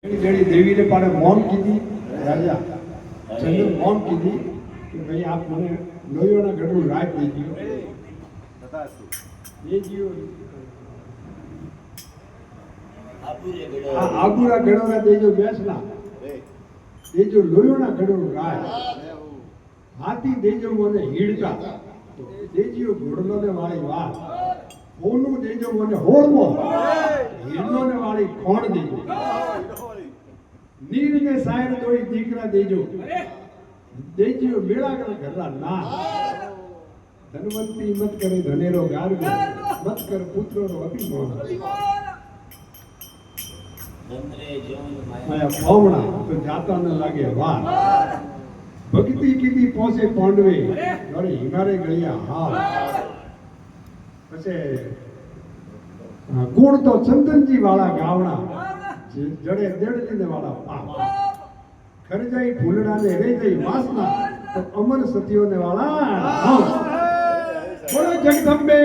जड़ी देवी ने पाड़े मौन कीधी राजा चंद्र मौन कीधी कि भाई आप મને લોયોના ગઢું રાજ દીધું એ જીઓ આબુરા ગઢોના દેજો બેસના દેજો લોયોના ગઢું રાજ હાથી દેજો મને હીડતા દેજીઓ ઘોડલો ને વાળી વાત ઓનું દેજો મને હોળમો હીડલો ને વાળી ખોણ દેજો नीर ने सायर तोड़ी दीकरा देजो देजियो मेला कर घरला ना धनवंती मत करे धनेरो गार मत कर पुत्रो रो अभिमान माया पावना तो जाता न लागे वार भक्ति कीधी पोसे पांडवे अरे हिमारे गलिया हार पछे गुण तो चंदन जी वाला गावना जड़े देड़ली ने वाला पाप खर जाई फूलड़ा ने रे जाई वासना तो अमर सतियों ने वाला बोलो जगदम्बे